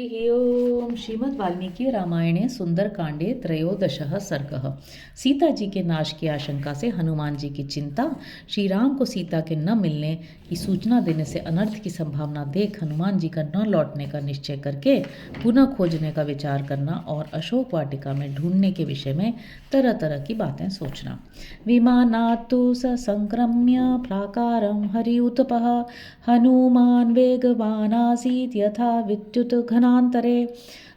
हरि ओम। श्रीमद् वाल्मीकि रामायणे सुंदरकांडे त्रयोदशः सर्गः। सीता जी के नाश की आशंका से हनुमान जी की चिंता। श्री राम को सीता के न मिलने की सूचना देने से अनर्थ की संभावना देख हनुमान जी का न लौटने का निश्चय करके पुनः खोजने का विचार करना और अशोक वाटिका में ढूंढने के विषय में तरह तरह की बातें सोचना। विमानात्तु स संक्रम्य प्राकारं हरिउतपः हनुमान वेगवानासीत् यथा विद्युत घनांतरे।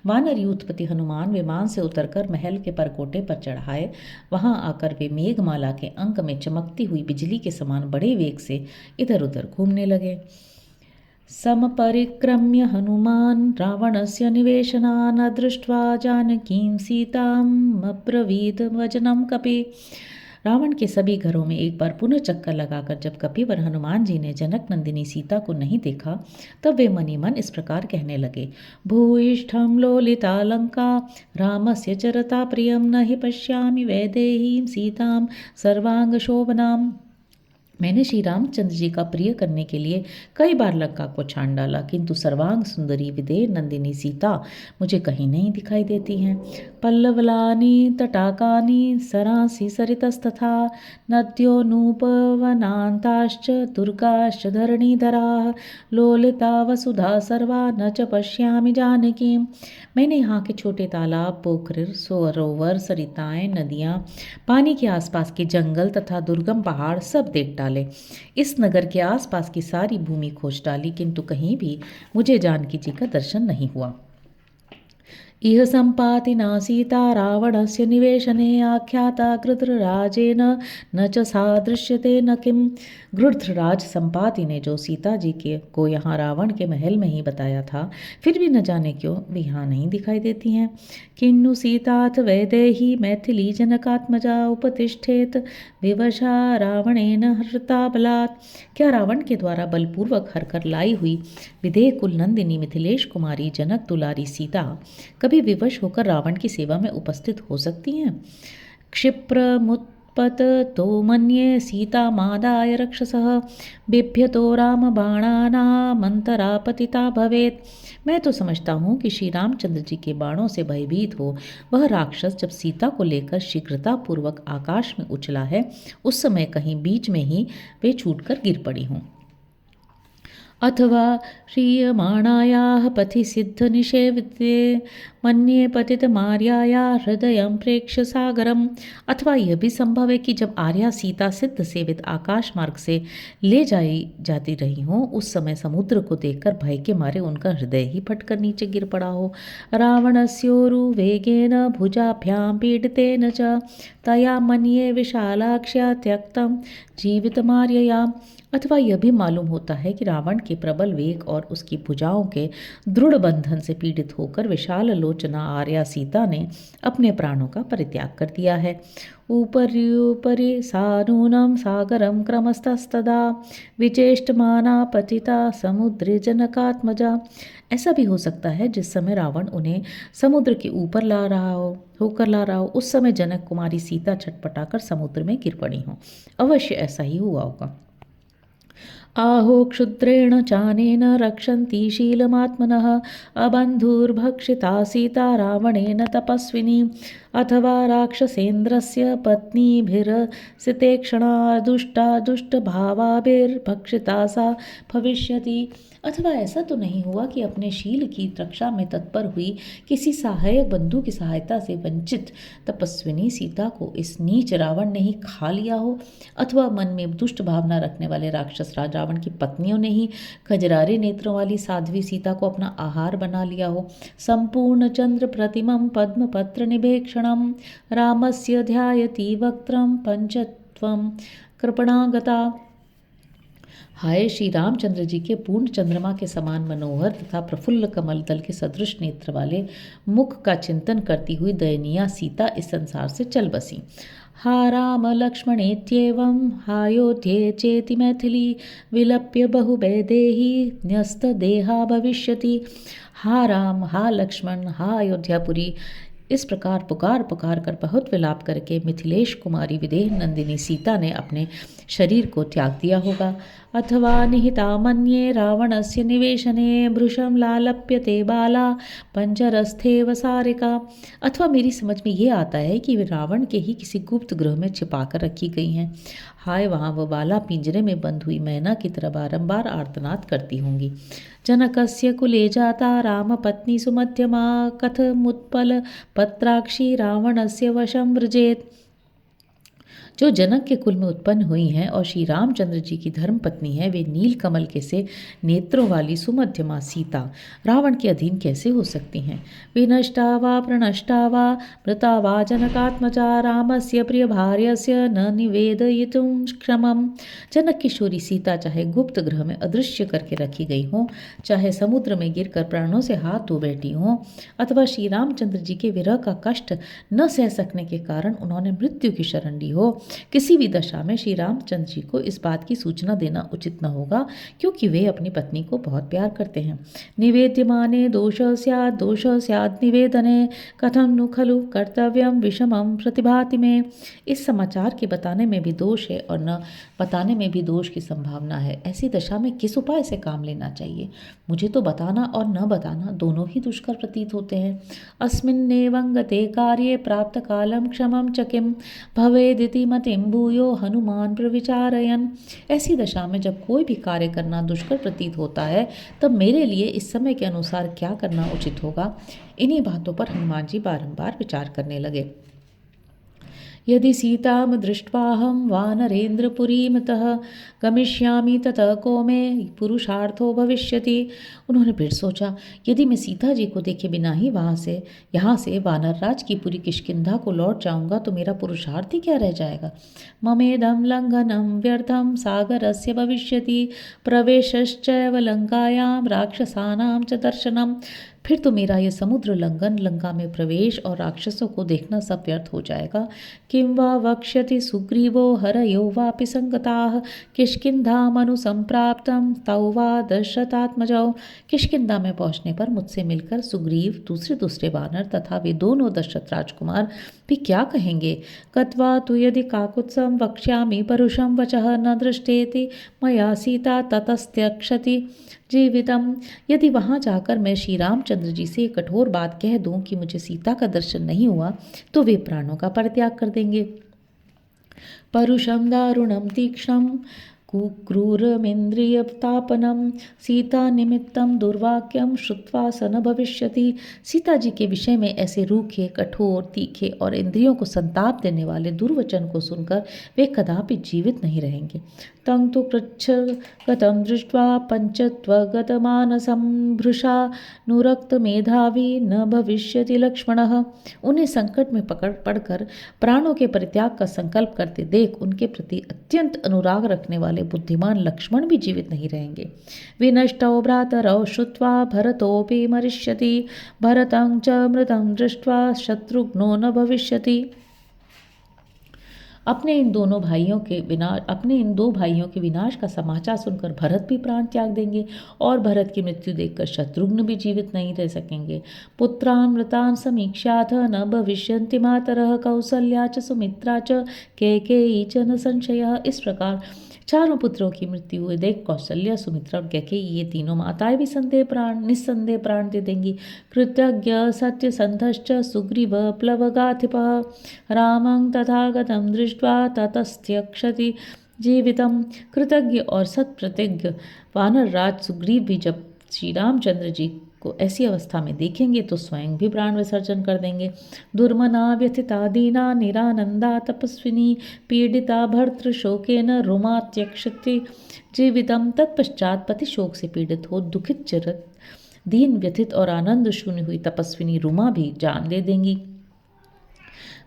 वानर यूथपति हनुमान विमान से उतरकर महल के परकोटे पर चढ़ाए। वहां आकर वे मेघमाला के अंक में चमकती हुई बिजली के समान बड़े वेग से इधर उधर घूमने लगे। समपरिक्रम्य हनुमान रावणस्य निवेशनान् दृष्ट्वा जानकीं सीताम् अब्रवीत् वचनं कपि। रावण के सभी घरों में एक बार पुनः चक्कर लगाकर जब कपिवर हनुमान जी ने जनक नंदिनी सीता को नहीं देखा, तब वे मनी मन इस प्रकार कहने लगे। भूयिष्ठं लोलिता लंका रामस्य चरता प्रियं न हि पश्यामि वैदेहीं सीतां सर्वांग शोभनाम। मैंने श्री रामचंद्र जी का प्रिय करने के लिए कई बार लंका को छान डाला, किंतु सर्वांग सुंदरी विदेह नंदिनी सीता मुझे कहीं नहीं दिखाई देती हैं। पल्लवलानि तटाकानि सरांसि सरितस्तथा नद्यो नूपवनान्ताश्च दुर्गाश्च धरणीधराः लोलिता वसुधा सर्वा न च पश्यामि जानकीं। मैंने यहाँ के छोटे तालाब, पोखर, सरोवर, सरिताएं, नदियाँ, पानी के आसपास के जंगल तथा दुर्गम पहाड़ सब देख डाले। इस नगर के आसपास की सारी भूमि खोज डाली, किंतु कहीं भी मुझे जानकी जी का दर्शन नहीं हुआ। इह सम्पातिना सीता रावणस्य निवेशने आख्याता गृध्रराजेन न च सा दृश्यते न किम। गृध्रराज संपाति ने जो सीता जी के को यहाँ रावण के महल में ही बताया था, फिर भी न जाने क्यों वे यहाँ नहीं दिखाई देती हैं। किन्नु सीताथ वैदेही मैथिली जनकात्मजा उपतिष्ठेत विवशा रावणेन हृता बलात्। क्या रावण के द्वारा बलपूर्वक हरकर लाई हुई विदेह कुल नंदिनी मिथिलेश कुमारी जनक दुलारी सीता कभी विवश होकर रावण की सेवा में उपस्थित हो सकती हैं? क्षिप्रमुत्पत तो मन्ये सीता मादाय रक्षसः बिभ्यतो राम बाणानामंतरा पतिता भवेत्। मैं तो समझता हूँ कि श्री रामचंद्र जी के बाणों से भयभीत हो वह राक्षस जब सीता को लेकर शीघ्रता पूर्वक आकाश में उछला है, उस समय कहीं बीच में ही वे छूटकर गिर पड़ी हों। अथवा श्रीयमाणायाः पथि सिद्ध निषेविते मन्ये पतित मार्याया हृदय प्रेक्ष्य सागरम। अथवा यह भी संभव है कि जब आर्या सीता सिद्ध सेवित आकाश मार्ग से ले जाई जाती रही हो, उस समय समुद्र को देखकर भय के मारे उनका हृदय ही फटकर नीचे गिर पड़ा हो। रावणस्योरु वेगेन भुजाभ्यां पीडितेन च तया मन्ये विशालाक्ष्या त्यक्तं जीवित मार्यया। अथवा यह भी मालूम होता है कि रावण के प्रबल वेग और उसकी भुजाओं के दृढ़ बंधन से पीड़ित होकर विशाल लोचना आर्या सीता ने अपने प्राणों का परित्याग कर दिया है। ऊपरी सानूनम सागरम क्रमस्तस्तदा विचेष्टमाना पतिता समुद्रे जनकात्मजा। ऐसा भी हो सकता है जिस समय रावण उन्हें समुद्र के ऊपर ला रहा हो उस समय जनक कुमारी सीता छटपटाकर समुद्र में गिर पड़ी हो। अवश्य ऐसा ही हुआ होगा। आहो क्षुद्रेण चानेन रक्षन्ति शीलमात्मनः अबन्धुर्भक्षिता सीता रावणेन तपस्विनी। अथवा राक्षसेन्द्रस्य पत्नीभिरसितेक्षणा दुष्टा दुष्टभावाभिर्भक्षिता सा भविष्यति। अथवा ऐसा तो नहीं हुआ कि अपने शील की रक्षा में तत्पर हुई किसी सहायक बंधु की सहायता से वंचित तपस्विनी सीता को इस नीच रावण ने ही खा लिया हो। अथवा मन में दुष्ट भावना रखने वाले राक्षस राज रावण की पत्नियों ने ही खजरारे नेत्रों वाली साध्वी सीता को अपना आहार बना लिया हो। संपूर्ण चंद्र प्रतिमं पद्मपत्र निभेक्षणं रामस्य ध्यायति वक्त्रं पंचत्वं कृपणागता। हाय, श्री रामचंद्र जी के पूर्ण चंद्रमा के समान मनोहर तथा प्रफुल्ल कमल दल के सदृश नेत्र वाले मुख का चिंतन करती हुई दयनीया सीता इस संसार से चल बसी। हा राम लक्ष्मणेत्येवं हायोध्ये चेति मैथिली विलप्य बहुवैदेही न्यस्त देहा भविष्यति। हा राम, हा लक्ष्मण, हा अयोध्यापुरी, इस प्रकार पुकार पुकार कर बहुत विलाप करके मिथिलेश कुमारी विदेह नंदिनी सीता ने अपने शरीर को त्याग दिया होगा। अथवा निहिता मन्ये रावणस्य निवेशने भृशं लालप्यते बाला पंजरस्थेव सारिका। अथवा मेरी समझ में ये आता है कि वे रावण के ही किसी गुप्त गृह में छिपा कर रखी गई हैं। हाय, वहाँ वो बाला पिंजरे में बंद हुई मैना की तरह बारंबार आर्तनाद करती होंगी। जनकस्य कुले जाता राम पत्नी सुमध्यमा कथमुत्पल पत्राक्षी रावणस्य वशं व्रजेत। जो जनक के कुल में उत्पन्न हुई हैं और श्री रामचंद्र जी की धर्म पत्नी है, वे नील कमल के से नेत्रों वाली सुमध्यमा सीता रावण के अधीन कैसे हो सकती हैं। विनष्टा वा प्रणष्टा वा मृता वा जनकात्मजा रामस्य प्रिय भार्यस्य न निवेदयितुं क्षमम्। जनक किशोरी सीता चाहे गुप्त गृह में अदृश्य करके रखी गई हों, चाहे समुद्र में गिरकर प्राणों से हाथ धो बैठी हों, अथवा श्री रामचंद्र जी के विरह का कष्ट न सह सकने के कारण उन्होंने मृत्यु की शरण ली हो, किसी भी दशा में श्री रामचंद्र जी को इस बात की सूचना देना उचित न होगा, क्योंकि वे अपनी पत्नी को बहुत प्यार करते हैं। निवेद्यमाने दोष स्यात् निवेदने कथम नु खलु कर्तव्यम विषमम प्रतिभाति में। इस समाचार के बताने में भी दोष है और न बताने में भी दोष की संभावना है। ऐसी दशा में किस उपाय से काम लेना चाहिए। मुझे तो बताना और न बताना दोनों ही दुष्कर प्रतीत होते हैं। अस्मिन्नेवं गते कार्ये प्राप्त कालम क्षमम च किम भवेदिति मतिम भूयो हनुमान प्रविचारयन। ऐसी दशा में जब कोई भी कार्य करना दुष्कर प्रतीत होता है, तब मेरे लिए इस समय के अनुसार क्या करना उचित होगा। इन्हीं बातों पर हनुमान जी बारंबार विचार करने लगे। यदि सीतां दृष्ट्वाहं वानरेन्द्रपुरीमतः गमिष्यामि ततः को मे पुरुषार्थो भविष्यति। उन्होंने फिर सोचा, यदि मैं सीता जी को देखे बिना ही यहाँ से वानर राज की पूरी किष्किंधा को लौट जाऊंगा तो मेरा पुरुषार्थ ही क्या रह जाएगा। ममेदं लंघनं व्यर्थं सागरस्य भविष्यति प्रवेशश्चैव लंकायां राक्षसानां च दर्शनम्। फिर तो मेरा यह समुद्र लंघन, लंका में प्रवेश और राक्षसों को देखना सब व्यर्थ हो जाएगा। किं वा वक्ष्यति सुग्रीवो हरयो वापि संगताः किष्किन्धामनुसंप्राप्तं तौ वा दशरथात्मजौ। किष्किंधा में पहुंचने पर मुझसे मिलकर सुग्रीव, दूसरे वानर तथा वे दोनों दशरथ राजकुमार भी क्या कहेंगे। कत्वा तु यदि काकुत्सं वक्ष्यामि परुषं वचः न दृष्टेति मया सीता ततस्त्यक्षति जीवितम। यदि वहां जाकर मैं श्री रामचंद्र जी से कठोर बात कह दूं कि मुझे सीता का दर्शन नहीं हुआ, तो वे प्राणों का परित्याग कर देंगे। परुषम दारुणम तीक्ष्णम कुक्रूरमिंद्रियतापनम सीता निमित्तम दुर्वाक्यम श्रुत्वा स न भविष्यति। सीता जी के विषय में ऐसे रूखे, कठोर, तीखे और इंद्रियों को संताप देने वाले दुर्वचन को सुनकर वे कदापि जीवित नहीं रहेंगे। तं तु कृच्छ्रगतं दृष्ट्वा पंचत्वगतमानसं भृशा नुरक्त मेधावी न भविष्यति लक्ष्मणः। उन्हें संकट में पड़कर प्राणों के परित्याग का संकल्प करते देख उनके प्रति अत्यंत अनुराग रखने वाले बुद्धिमान लक्ष्मण भी जीवित नहीं रहेंगे। विनष्टौ भ्रातरौ श्रुत्वा भरतोऽपि मरिष्यति भरतं च मृतं दृष्ट्वा शत्रुघ्नो न भविष्यति। अपने इन दो भाइयों के विनाश का समाचार सुनकर भरत भी प्राण त्याग देंगे और भरत की मृत्यु देखकर शत्रुघ्न भी जीवित नहीं रह सकेंगे। पुत्रान् मृतान् समीक्ष्याथ न भविष्यन्ति मातरः कौसल्या च सुमित्रा च कैकेयी च न संशयः। इस प्रकार चारों पुत्रों की मृत्यु हुए देख कौशल्या, सुमित्रा और कैकेयी ये तीनों माताएं भी निस्संदेह प्राण दे देंगी। कृतज्ञ सत्यसंधश्च सुग्रीव प्लवगाधिपः रामं तथागतं दृष्ट्वा ततस्त्यक्षति जीवितम। कृतज्ञ और सत्प्रतिज्ञ वानर राज सुग्रीव भी जब श्री रामचंद्र जी को ऐसी अवस्था में देखेंगे तो स्वयं भी प्राण विसर्जन कर देंगे। दुर्मना व्यथिता दीना निरानंदा तपस्विनी पीड़िता भर्तृशोकेन रुमात्यक्षति जीवितम। तत्पश्चात पति शोक से पीड़ित हो दुखित चिरत दीन व्यथित और आनंद शून्य हुई तपस्विनी रुमा भी जान दे देंगी।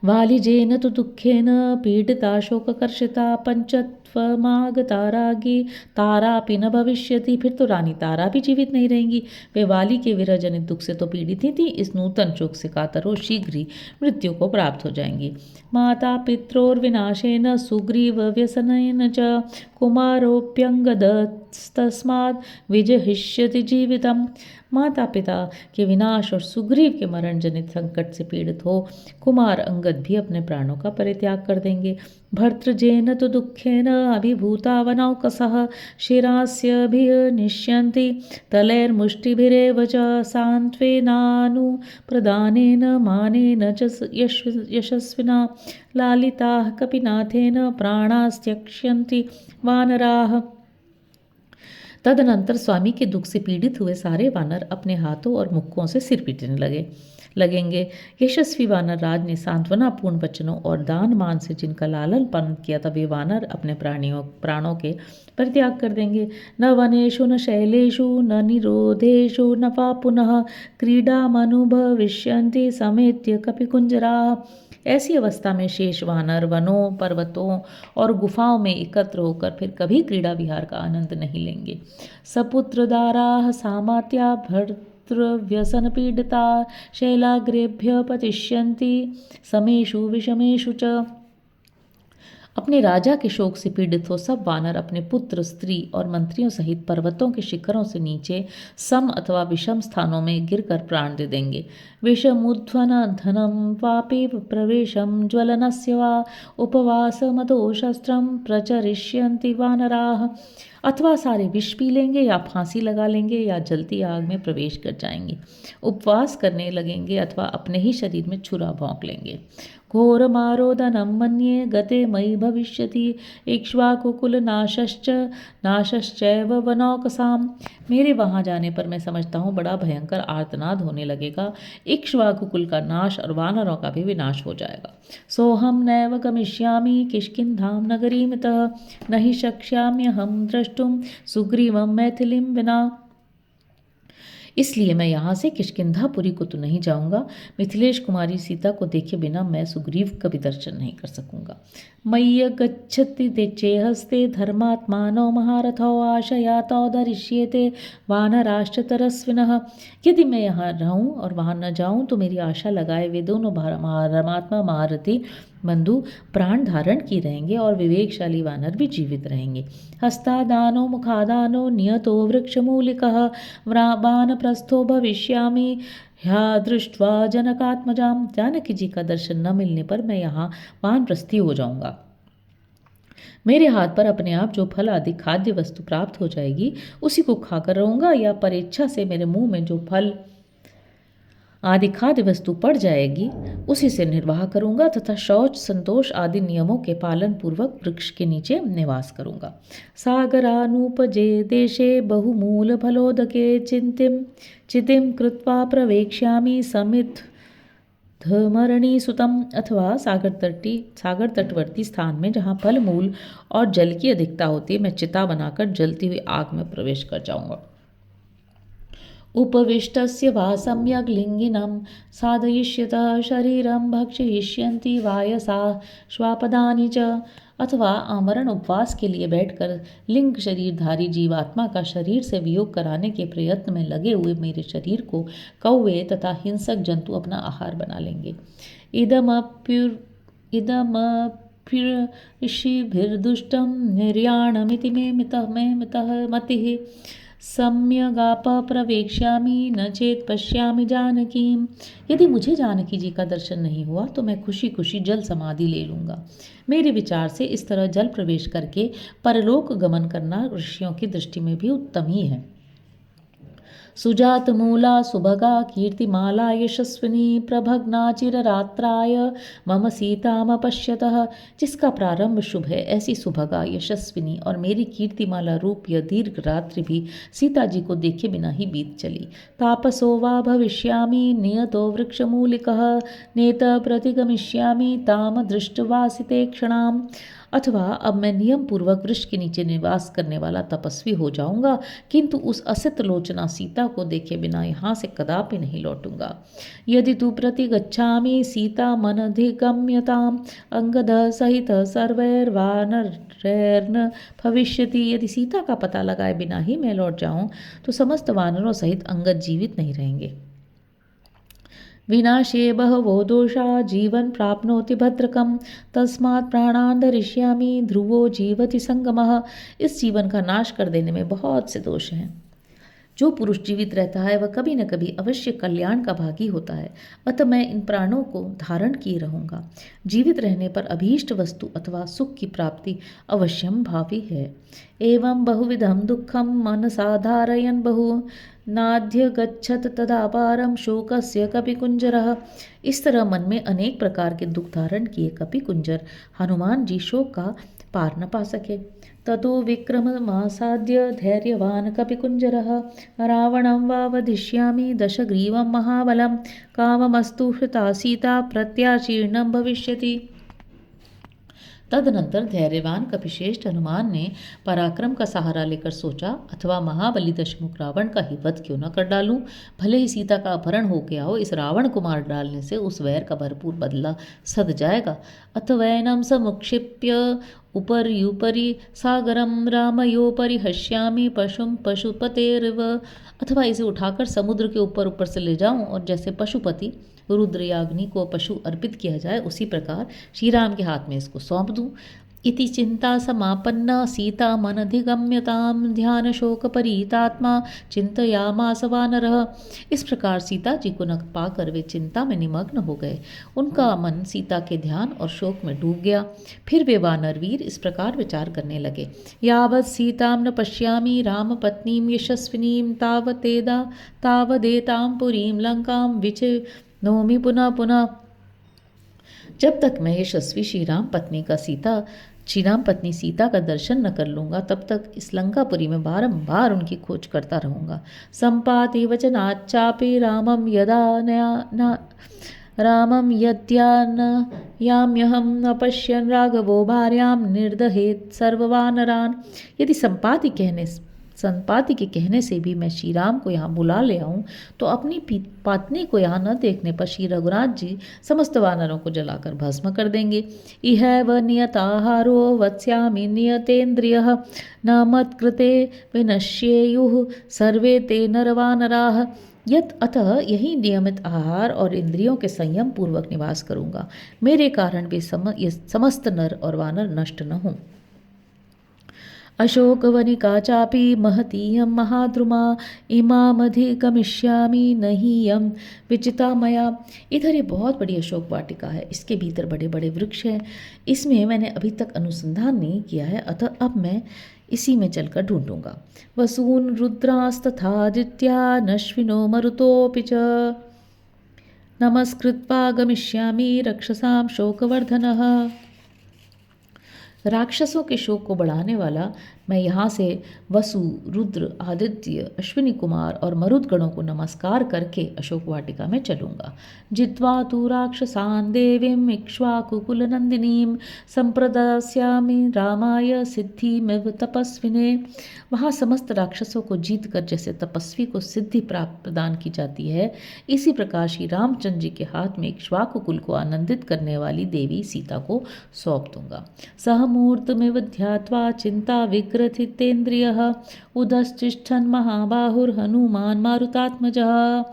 वालिजेन तु दुःखेन पीडिता शोककर्षिता पंचत्वमागता राज्ञी तारापि न भविष्यति। फिर तो रानी तारा भी जीवित नहीं रहेंगी। वे वाली के विरह जनित दुख से तो पीड़ित ही थी, इस नूतन शोक से कातर हो शीघ्र ही मृत्यु को प्राप्त हो जाएंगी। माता पित्रोर्विनाशेन सुग्रीव व्यसनेन च कुमारोऽप्यङ्गदस्तस्मात् विजहिष्यति जीवितम्। माता पिता के विनाश और सुग्रीव के मरण जनित संकट से पीड़ित हो कुमार अंगद भी अपने प्राणों का परित्याग कर देंगे। भर्तृजेन तो दुःखेन अभिभूता वनौकसः शिरास्यभिनिश्यन्ति तलैर्मुष्टिभिरेव च सान्त्वेनानुप्रदानेन मानेन च यशस्विना लालिताः कपिनाथेन प्राणास्त्यक्ष्यन्ति वानराः। तदनंतर स्वामी के दुख से पीड़ित हुए सारे वानर अपने हाथों और मुक्कों से सिर पीटने लगेंगे। यशस्वी वानर राज ने सांत्वनापूर्ण वचनों और दान मान से जिनका लालन पालन किया था वे वानर अपने प्राणों के परित्याग कर देंगे। न वनेषु न शैलेषु न निरोधेषु न वा पुनः क्रीडामनुभविष्यन्ति समेत्य कपिकुंजराः। ऐसी अवस्था में शेष वानर वनों पर्वतों और गुफाओं में एकत्र होकर फिर कभी क्रीड़ा विहार का आनंद नहीं लेंगे। सपुत्रदाराः सामात्या भर्तृव्यसन पीडिता शैलाग्रेभ्य पतिष्यन्ति समेषु विषमेषु च। अपने राजा के शोक से पीड़ित हो सब वानर अपने पुत्र स्त्री और मंत्रियों सहित पर्वतों के शिखरों से नीचे सम अथवा विषम स्थानों में गिरकर प्राण दे देंगे। विषमुध्वन धनम वापि प्रवेशम ज्वलनस्य वा उपवास मदोशस्त्रम प्रचरिष्यन्ति वानराः। अथवा सारे विष पी लेंगे या फांसी लगा लेंगे या जलती आग में प्रवेश कर जाएंगे। उपवास करने लगेंगे अथवा अपने ही शरीर में छुरा भोंक लेंगे। घोरमारोदनं मन्ये गते मयि भविष्यति इक्ष्वाकुकुलनाशश्च नाशश्चैव वनौकसाम्। मेरे वहाँ जाने पर मैं समझता हूँ बड़ा भयंकर आर्तनाद होने लगेगा। इक्ष्वाकुकुल का नाश और वानरों का भी विनाश हो जाएगा। सोहम नैव गमिष्यामि किष्किन्धां नगरीमितः न हि शक्ष्याम्यहं द्रष्टुं सुग्रीवं मैथिलीं विना। इसलिए मैं यहाँ से किष्किंधापुरी को तो नहीं जाऊँगा। मिथिलेश कुमारी सीता को देखे बिना मैं सुग्रीव का भी दर्शन नहीं कर सकूँगा। मय्य गच्छति ते चेहस्ते धर्मात्मानो महारथो आशयातो धरिष्येते वानराश्च तरस्विनः। यदि मैं यहाँ रहूँ और वहाँ न जाऊँ तो मेरी आशा लगाए वे दोनों धर्मात्मा महारथी बंधु प्राण धारण की रहेंगे और विवेकशाली वानर भी जीवित रहेंगे। हस्तादानो मुखादानो नियतो वृक्षमूलिकः वानप्रस्थो भविष्यामि ह्या दृष्ट्वा जनकात्मजाम। जानकी जी का दर्शन न मिलने पर मैं यहाँ वानप्रस्थी हो जाऊंगा। मेरे हाथ पर अपने आप जो फल आदि खाद्य वस्तु प्राप्त हो जाएगी उसी को खाकर रहूंगा या परेच्छा से मेरे मुंह में जो फल आदि खाद्य वस्तु पड़ जाएगी उसी से निर्वाह करूंगा तथा शौच संतोष आदि नियमों के पालन पूर्वक वृक्ष के नीचे निवास करूंगा। सागरानुपजे देशे बहुमूल फलोदके चितिम कृत्वा प्रवेक्ष्यामि समित धमरणी सुतम। अथवा सागर तटवर्ती स्थान में जहाँ फल मूल और जल की अधिकता होती है मैं चिता बनाकर जलती हुई आग में प्रवेश कर जाऊंगा। उपविष्टस्य वा सम्यग् लिंगिनं साधयिष्यतः शरीरं भक्षयिष्यन्ति वायसा श्वापदानि च। अथवा आमरण उपवास के लिए बैठकर लिंग शरीरधारी जीवात्मा का शरीर से वियोग कराने के प्रयत्न में लगे हुए मेरे शरीर को कौवे तथा हिंसक जंतु अपना आहार बना लेंगे। ऋषिभिर्दुष्टं निर्याणमिति मे मितः मतिः सम्यगाप प्रवेक्ष्यामि न चेत पश्यामि जानकीं। यदि मुझे जानकी जी का दर्शन नहीं हुआ तो मैं खुशी खुशी जल समाधि ले लूँगा। मेरे विचार से इस तरह जल प्रवेश करके परलोक गमन करना ऋषियों की दृष्टि में भी उत्तम ही है। सुजात मूला सुभगा कीर्तिमाला यशस्विनी प्रभग्ना चिररात्राय मम सीताम पश्यतः। जिसका प्रारंभ शुभ है ऐसी सुभगा यशस्विनी और मेरी कीर्तिमाला रूप यह दीर्घ रात्रि भी सीता जी को देखे बिना ही बीत चली। तापसो वा भविष्यामि नियतो वृक्षमूलिकः नेत प्रतिगमिष्यामि ताम दृष्टवासिते क्षणाम। अथवा अब मैं नियम पूर्वक वृक्ष के नीचे निवास करने वाला तपस्वी हो जाऊंगा किंतु उस असित लोचना सीता को देखे बिना यहाँ से कदापि नहीं लौटूंगा। यदि तु प्रतिगच्छामि सीता मनधिगम्यताम् अंगद सहित सर्वैर्वानरैर्न भविष्यति। यदि सीता का पता लगाए बिना ही मैं लौट जाऊं तो समस्त वानरों सहित अंगद जीवित नहीं रहेंगे। विनाशे बहवो दोषा जीवन प्राप्नोति भद्रकम तस्मात् प्राणान् धरिष्यामि ध्रुवो जीवति संगमः। इस जीवन का नाश कर देने में बहुत से दोष हैं। जो पुरुष जीवित रहता है वह कभी न कभी अवश्य कल्याण का भागी होता है। अतः मैं इन प्राणों को धारण किए रहूंगा। जीवित रहने पर अभीष्ट वस्तु अथवा सुख की प्राप्ति अवश्यम भावी है। एवं बहुविधम दुखम मनसा धारयन् बहु नाद्य गच्छत तदा पारम शोकस्य कपिकुंजरः। इस तरह मन में अनेक प्रकार के दुख धारण किए कपिकुंजर हनुमान जी शोक का पार न पा सके। ततो विक्रममासाद्य धैर्यवान् कपिकुञ्जरः रावणं वा वधिष्यामि दशग्रीवं महाबलं काममस्तु हृता सीता प्रत्याशीर्णं भविष्यति। तदनंतर धैर्यवान कपिश्रेष्ठ हनुमान ने पराक्रम का सहारा लेकर सोचा, अथवा महाबली दशमुख रावण का ही वध क्यों न कर डालूं। भले ही सीता का अपहरण हो गया हो, इस रावण को मार डालने से उस वैर का भरपूर बदला सध जाएगा। अथ वैनम समुक्षिप्य उपरि सागरम रामयोपरि हश्यामि पशुम पशुपतेर्व। अथवा इसे उठाकर समुद्र के ऊपर ऊपर से ले जाऊं और जैसे पशुपति रुद्र या अग्नि को पशु अर्पित किया जाए, उसी प्रकार श्री राम के हाथ में इसको सौंप दूं। इति चिंता समापन्ना सीता मनधिगम्यताम ध्यान शोक परीतात्मा चिंतयामास वानरः। इस प्रकार सीता जी को न पाकर वे चिंता में निमग्न हो गए। उनका मन सीता के ध्यान और शोक में डूब गया। फिर वे वानरवीर इस प्रकार विचार करने लगे, यावत् सीताम न पश्यामि राम पत्नीम यशस्विनीम तावदेताम पुरीम लंकाम विचिनोमि पुनः पुनः। जब तक मैं यशस्वी श्री राम पत्नी सीता का दर्शन न कर लूँगा, तब तक इस लंकापुरी में बारंबार उनकी खोज करता रहूँगा। संपाति वचनाच्चापि रामम यद्या न याम्यहम न पश्यन् राघवो भार्यां निर्दहेत सर्ववानरान्। यदि संपाति के कहने से भी मैं श्री राम को यहाँ बुला ले आऊँ, तो अपनी पत्नी को यहाँ न देखने पर श्री रघुनाथ जी समस्त वानरों को जलाकर भस्म कर देंगे। इहैव नियताहारो वत्स्यामि नियतेन्द्रियः न मत्कृते विनश्येयुः सर्वे ते नरवानराः। अतः यही नियमित आहार और इंद्रियों के संयम पूर्वक निवास करूँगा। मेरे कारण वे समस्त नर और वानर नष्ट न हों। अशोकवनिका चापि महतीयं महाद्रुमा इमामधिगमिष्यामि नहीयं विचिता मया। इधर ये बहुत बड़ी अशोक वाटिका है, इसके भीतर बड़े बड़े वृक्ष हैं। इसमें मैंने अभी तक अनुसंधान नहीं किया है, अतः अब मैं इसी में चलकर ढूंढूंगा। वसून रुद्रास्तथादित्या नश्विनो मरुतोऽपि च नमस्कृत्वा गमिष्यामि रक्षसां शोकवर्धनः। राक्षसों के शोक को बढ़ाने वाला मैं यहाँ से वसु, रुद्र, आदित्य, अश्विनी कुमार और मरुद गणों को नमस्कार करके अशोक वाटिका में चलूँगा। जित्वा तु राक्षसान् देवीं इक्ष्वाकुकुलनंदिनीं संप्रदास्यामि रामाय सिद्धिमिव तपस्विने। वहाँ समस्त राक्षसों को जीत कर जैसे तपस्वी को सिद्धि प्राप्त प्रदान की जाती है, इसी प्रकार श्री रामचंद्र जी के हाथ में इक्ष्वाकुकुल को आनंदित करने वाली देवी सीता को सौंप दूंगा। सहमूर्तमिव ध्यात्वा चिंता विग्रथितेन्द्रियः उदस्तिष्ठन् महाबाहुर्हनुमान् मारुतात्मजः।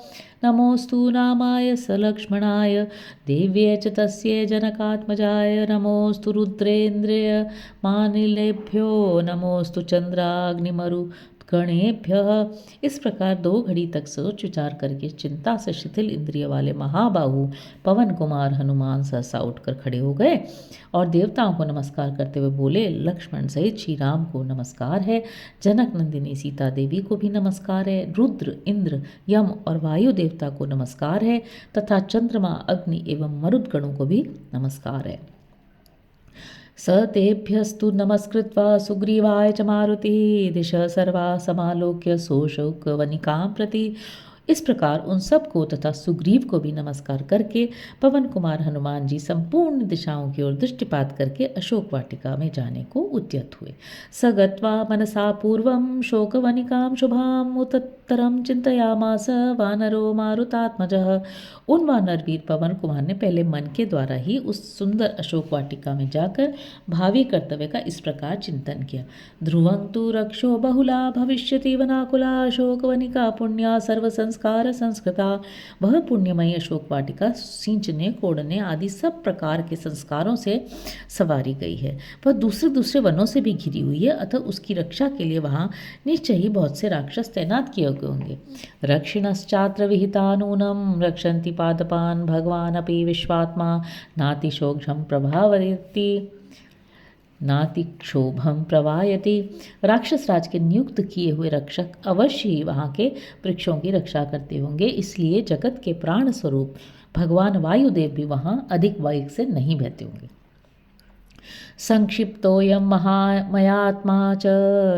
नमोस्तु रामाय सलक्ष्मणाय देव्ये च तस्यै जनकात्मजाय। नमोस्तु रुद्रेन्द्रिय मानिलेभ्यो नमोस्तु चंद्राग्निमरु गणेभ्यः। इस प्रकार 2 घड़ी तक सोच विचार करके चिंता से शिथिल इंद्रिय वाले महाबाहु पवन कुमार हनुमान सहसा उठकर खड़े हो गए और देवताओं को नमस्कार करते हुए बोले, लक्ष्मण सहित श्री राम को नमस्कार है, जनक नंदिनी सीता देवी को भी नमस्कार है, रुद्र, इंद्र, यम और वायु देवता को नमस्कार है तथा चंद्रमा, अग्नि एवं मरुद गणों को भी नमस्कार है। स तेभ्यस्तु नमस्कृत्वा सुग्रीवाय च मारुतिः दिशः सर्वा समालोक्य सोशोकवनिकां प्रति। इस प्रकार उन सबको तथा सुग्रीव को भी नमस्कार करके पवन कुमार हनुमान जी संपूर्ण दिशाओं की ओर दृष्टिपात करके अशोक वाटिका में जाने को उद्यत हुए। स गत्वा मनसा पूर्वं शोकवनिकां शुभां उत्तरं चिंतयामास वानरो मारुतात्मजः। उन वानरवीर पवन कुमार ने पहले मन के द्वारा ही उस सुंदर अशोक वाटिका में जाकर भावी कर्तव्य का इस प्रकार चिंतन किया। ध्रुवं तु रक्षो बहुला भविष्यति वनाकुला अशोकवनिका पुण्या सर्वसंस संस्कार संस्कृता। वह पुण्यमयी अशोक वाटिका सींचने कोड़ने आदि सब प्रकार के संस्कारों से सवारी गई है। वह दूसरे दूसरे वनों से भी घिरी हुई है, अतः उसकी रक्षा के लिए वहाँ निश्चय ही बहुत से राक्षस तैनात किए गए होंगे। रक्षिणश्चात्र विहिता नूनम रक्षन्ति पादपान भगवान अपि विश्वात्मा नातिशोघ्रम प्रभावयति नातिक्षोभम प्रवायति। राक्षस राज के नियुक्त किए हुए रक्षक अवश्य ही वहाँ के वृक्षों की रक्षा करते होंगे, इसलिए जगत के प्राण स्वरूप भगवान वायुदेव भी वहाँ अधिक वेग से नहीं बहते होंगे। संक्षिप्तोऽयं महामयात्मा च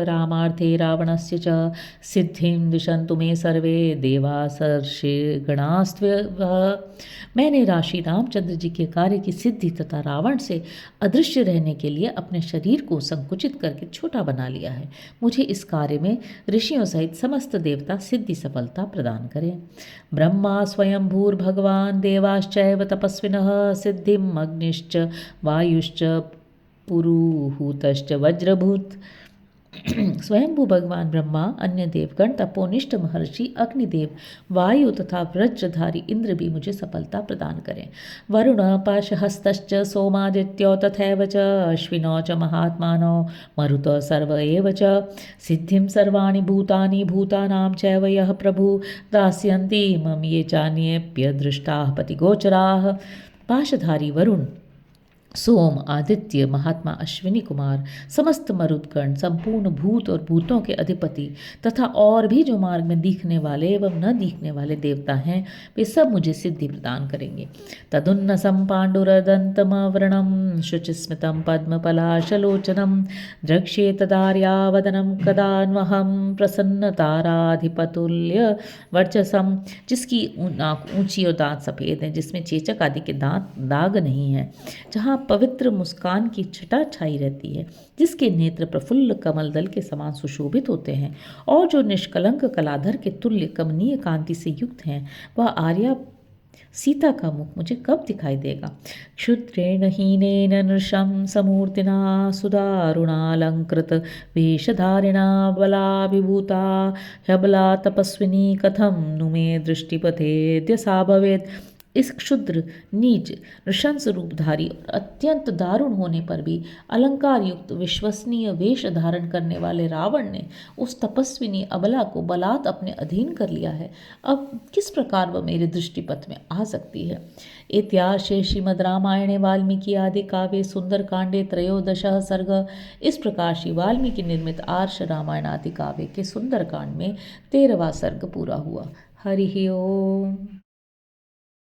रामार्थे रावणस्य च सिद्धिं दिशन्तु मे सर्वे देवासर्षिगणास्त्वः। मैंने राशि रामचंद्र जी के कार्य की सिद्धि तथा रावण से अदृश्य रहने के लिए अपने शरीर को संकुचित करके छोटा बना लिया है। मुझे इस कार्य में ऋषियों सहित समस्त देवता सिद्धि सफलता प्रदान करें। ब्रह्मा स्वयं भूर्भगवान् देवाश्चैव तपस्विनः सिद्धिं अग्निश्च वायुश्च पुरुहूतश्च वज्रभूत। स्वयंभू भगवान ब्रह्मा, अन्य देवगण, तपोनिष्ठ महर्षि, अग्निदेव, वायु तथा वज्रधारी इंद्र भी मुझे सफलता प्रदान करें। वरुण पाशहस्तश्च सोमादित्यो तथैव च अश्विनो च महात्मानो मरुतो सर्व एव च सिद्धिं सर्वाणि भूतानि भूतानां चैव यः प्रभु दास्यन्ति मम ये चान्येऽप्यदृष्टाः पतिगोचराः। पाशधारी वरुण, सोम, आदित्य, महात्मा अश्विनी कुमार, समस्त मरुदगण, संपूर्ण भूत और भूतों के अधिपति तथा और भी जो मार्ग में दिखने वाले एवं न दिखने वाले देवता हैं, वे सब मुझे सिद्धि प्रदान करेंगे। तदुन्नसं पाण्डुरदन्तमवृणं शुचिस्मितं पद्मपलाशलोचनं द्रक्ष्ये तदार्यावदनं कदान्वहं प्रसन्नताराधिपतुल्य वर्चसम। जिसकी नाक ऊंची और दांत सफ़ेद हैं, जिसमें चेचक आदि के दाग नहीं हैं, जहाँ पवित्र मुस्कान की छटा छाई रहती है, जिसके नेत्र प्रफुल्ल कमल दल के समान सुशोभित होते हैं और जो निष्कलंक कलाधर के तुल्य कमनीय कांति से युक्त हैं, वह आर्या सीता का मुख मुझे कब दिखाई देगा। क्षुद्रेण हीनेन नृशं समूर्तिना सुदारुणालंकृत वेशधारिणा बलाभिभूता ह्यबला तपस्विनी कथं नु मे दृष्टिपथेद्य सा भवेत्। इस क्षुद्र, नीच, नृशंस रूपधारी और अत्यंत दारुण होने पर भी अलंकार युक्त विश्वसनीय वेश धारण करने वाले रावण ने उस तपस्विनी अबला को बलात् अपने अधीन कर लिया है। अब किस प्रकार वह मेरे दृष्टिपथ में आ सकती है। इत्याशे श्रीमद् रामायणे वाल्मीकि आदि काव्ये सुंदरकांडे 13 सर्ग। इस प्रकार श्री वाल्मीकि निर्मित आर्ष रामायण आदि काव्य के सुंदरकांड में 13वां सर्ग पूरा हुआ। हरि ओम।